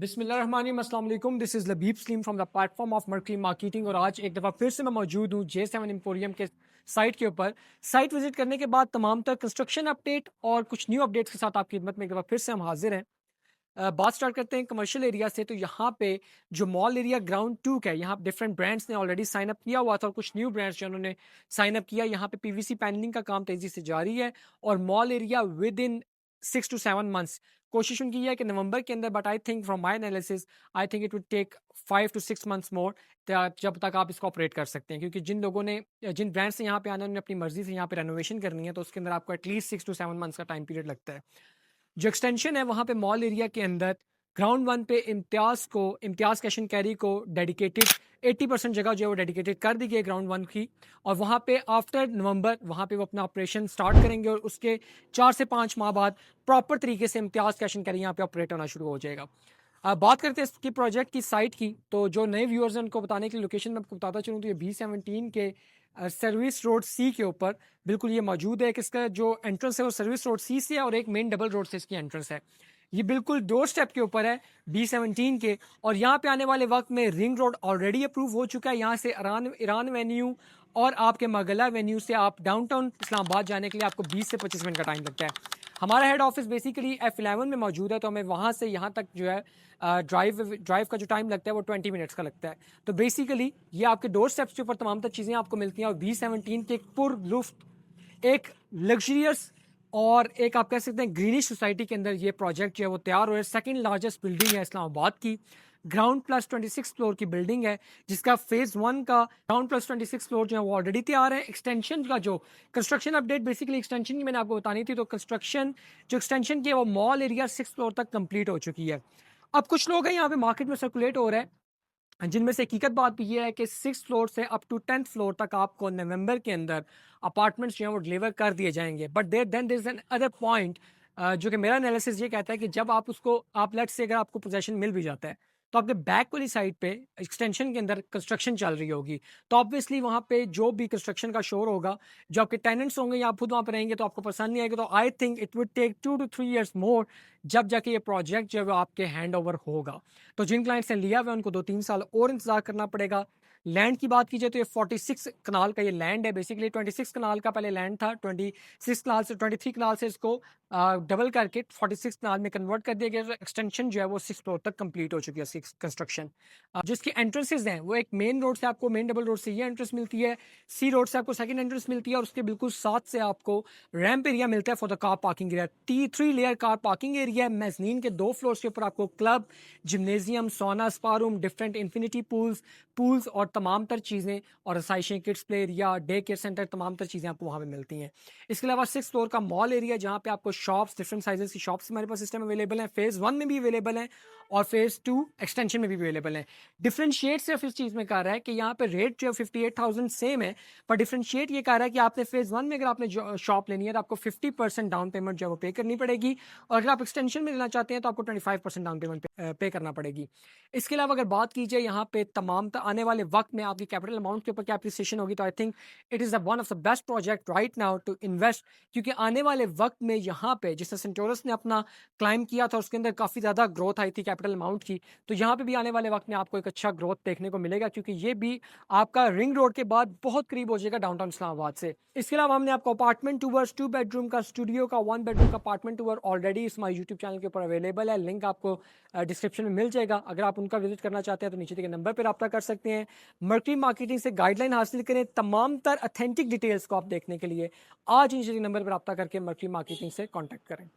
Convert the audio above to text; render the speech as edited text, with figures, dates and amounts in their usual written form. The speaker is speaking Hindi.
बिस्मिल्लाहिर्रहमानिर्रहीम, अस्सलाम वालेकुम। This is Labib Salim from the platform of Mercury Marketing. और आज एक दफ़ा फिर से मैं मौजूद हूँ J7 एम्पोरियम के साइट के ऊपर। साइट विजिट करने के बाद तमाम तर कंस्ट्रक्शन अपडेट और कुछ न्यू अपडेट्स के साथ आपकी खिदमत में एक दफ़ा फिर से हम हाजिर हैं। बात स्टार्ट करते हैं कमर्शियल एरिया से। तो यहाँ पे जो मॉल एरिया ग्राउंड 2 का है, यहाँ डिफरेंट ब्रांड्स ने ऑलरेडी साइन अप किया हुआ था और कुछ न्यू ब्रांड्स जिन्होंने साइन अप किया। यहाँ पे पीवीसी पैनलिंग का काम तेजी से जारी है और mall area with in 6 to 7 months कोशिश उनकी है कि नवंबर के अंदर, but I think from my analysis I think it would take 5 to 6 months more जब तक आप इसको ऑपरेट कर सकते हैं। क्योंकि जिन ब्रांड्स से यहाँ पे आना, उन्होंने अपनी मर्जी से यहाँ पे रेनोवेशन करनी है, तो उसके अंदर आपको एटलीस्ट 6 to 7 months का टाइम पीरियड लगता है। जो एक्सटेंशन है वहाँ पे मॉल एरिया के अंदर ग्राउंड 1 पे इम्तियाज़ कैश एंड कैरी को डेडिकेटेड 80% जगह जो है वो डेडिकेटेड कर दी गई है ग्राउंड 1 की। और वहाँ पे आफ्टर नवंबर वहाँ पे वो अपना ऑपरेशन स्टार्ट करेंगे और उसके 4 से 5 माह बाद प्रॉपर तरीके से इम्तियाज़ कैश एंड कैरी यहाँ पे ऑपरेट होना शुरू हो जाएगा। अब बात करते हैं इसकी प्रोजेक्ट की साइट की। तो जो नए व्यूअर्स हैं उनको बताने के लिए लोकेशन मैं आपको बताता चलूँ, तो ये B17 के सर्विस रोड सी के ऊपर बिल्कुल ये मौजूद है। कि इसका जो एंट्रेंस है वो सर्विस रोड सी से है और एक मेन डबल रोड से इसकी एंट्रेंस है। ये बिल्कुल डोर स्टेप के ऊपर है B17 के। और यहाँ पे आने वाले वक्त में रिंग रोड ऑलरेडी अप्रूव हो चुका है। यहाँ से ईरान वेन्यू और आपके मगला वेन्यू से आप डाउनटाउन इस्लामाबाद जाने के लिए आपको 20 से 25 मिनट का टाइम लगता है। हमारा हेड ऑफिस बेसिकली F11 में मौजूद है, तो हमें वहाँ से यहाँ तक जो है ड्राइव का जो टाइम लगता है वो 20 मिनट्स का लगता है। तो बेसिकली ये आपके डोर स्टेप्स के ऊपर तमाम तर चीज़ें आपको मिलती हैं। और B17 के एक पुरलुफ्त, एक लग्जरियस और एक आप कह सकते हैं ग्रीनिश सोसाइटी के अंदर ये प्रोजेक्ट जो है वो तैयार हो रहा है। सेकंड लार्जेस्ट बिल्डिंग है इस्लामाबाद की, ग्राउंड प्लस 26 फ्लोर की बिल्डिंग है, जिसका फेज 1 का ग्राउंड प्लस 26 फ्लोर जो है वो ऑलरेडी तैयार है। एक्सटेंशन का जो कंस्ट्रक्शन अपडेट, बेसिकली एक्सटेंशन की मैंने आपको बतानी थी, तो कंस्ट्रक्शन जो एक्सटेंशन की है वो मॉल एरिया 6 फ्लोर तक कंप्लीट हो चुकी है। अब कुछ लोग हैं यहाँ पे मार्केट में सर्कुलेट हो रहे हैं, जिनमें से हकीकत बात भी ये है कि 6 फ्लोर से अप टू 10th फ्लोर तक आपको नवंबर के अंदर अपार्टमेंट्स जो हैं वो डिलीवर कर दिए जाएंगे। But there is an other point, जो कि मेरा एनालिसिस ये कहता है कि जब आप लेट्स से अगर आपको पोजेशन मिल भी जाता है, तो आपके बैक वाली साइड पे एक्सटेंशन के अंदर कंस्ट्रक्शन चल रही होगी, तो ऑब्वियसली वहाँ पे जो भी कंस्ट्रक्शन का शोर होगा, जो आपके टेनेंट्स होंगे या आप खुद वहाँ पे रहेंगे, तो आपको पसंद नहीं आएगा। तो I think it would take 2 to 3 years more जब जाके ये प्रोजेक्ट जो है वो आपके हैंड ओवर होगा। तो जिन क्लाइंट्स ने लिया हुआ है उनको 2-3 साल और इंतजार करना पड़ेगा। लैंड की बात की जाए तो ये 46 कनाल का ये लैंड है। बेसिकली 26 कनाल का पहले लैंड था, 23 कनाल से इसको डबल करके 46 कनाल में कन्वर्ट कर दिया गया। तो एक्सटेंशन जो है वो 6 फ्लोर तक कंप्लीट हो चुकी है इसकी कंस्ट्रक्शन। जिसकी एंट्रेंसेज हैं वो एक मेन रोड से आपको, मेन डबल रोड से ये एंट्रेंस मिलती है, सी रोड से आपको सेकंड एंट्रेंस मिलती है, और उसके बिल्कुल साथ से आपको रैंप एरिया मिलता है for the car parking area. 3 layer car parking area है। मेजनीन के 2 फ्लोर्स के ऊपर आपको club, gymnasium, sauna, spa room, different infinity pools और तमाम तर चीज़ें और रसाइशें, kids play area, day care centre, तमाम तर चीज़ें आपको वहाँ पे मिलती हैं। इसके अलावा 6 फ्लोर का मॉल एरिया, जहाँ पे आपको शॉप्स, डिफरेंट साइजेस की शॉप्स हमारे पास सिस्टम अवेलेबल हैं। फेज़ 1 में भी अवेलेबल हैं और फेज़ 2 एक्सटेंशन में भी अवेलेबल हैं। डिफरेंशिएट सिर्फ इस चीज़ में कह रहा है कि यहाँ पे रेट जो 58,000 सेम है, पर डिफरेंशिएट ये कह रहा है कि आपने फेज़ 1 में अगर आपने शॉप लेनी है तो आपको 50% डाउन पेमेंट जो है वो पे करनी पड़ेगी, और अगर आप एक्सटेंशन में लेना चाहते हैं तो आपको 25% डाउन पेमेंट पे करना पड़ेगी। इसके अलावा अगर बात की जाए यहाँ पे तमाम आने वाले वक्त में आपकी कैपिटल अमाउंट के ऊपर क्या एप्रिसिएशन होगी, तो I think it is one of the best project right now to invest. क्योंकि आने वाले वक्त में यहाँ पे जिसने सेंटोरस ने अपना क्लाइम किया था उसके अंदर काफ़ी ज़्यादा ग्रोथ आई थी कैपिटल अमाउंट की, तो यहाँ पे भी आने वाले वक्त में आपको एक अच्छा ग्रोथ देखने को मिलेगा, क्योंकि ये भी आपका रिंग रोड के बाद बहुत करीब हो जाएगा डाउनटाउन इस्लामाबाद से। इसके अलावा हमने आपको अपार्टमेंट टूवर्स 2 बेडरूम का स्टूडियो का 1 बेडरूम का अपार्टमेंट टूवर ऑलरेडी इस हमारे यूट्यूब चैनल के ऊपर अवेलेबल है। लिंक आपको डिस्क्रिप्शन में मिल जाएगा। अगर आप उनका विजिट करना चाहते हैं तो नीचे दिए गए नंबर पर रब्ता कर सकते हैं। मर्करी मार्केटिंग से गाइडलाइन हासिल करें तमाम तर ऑथेंटिक डिटेल्स को आप देखने के लिए। आज नीचे दिए नंबर पर रब्ता करके मर्करी मार्केटिंग से कॉन्टैक्ट करें।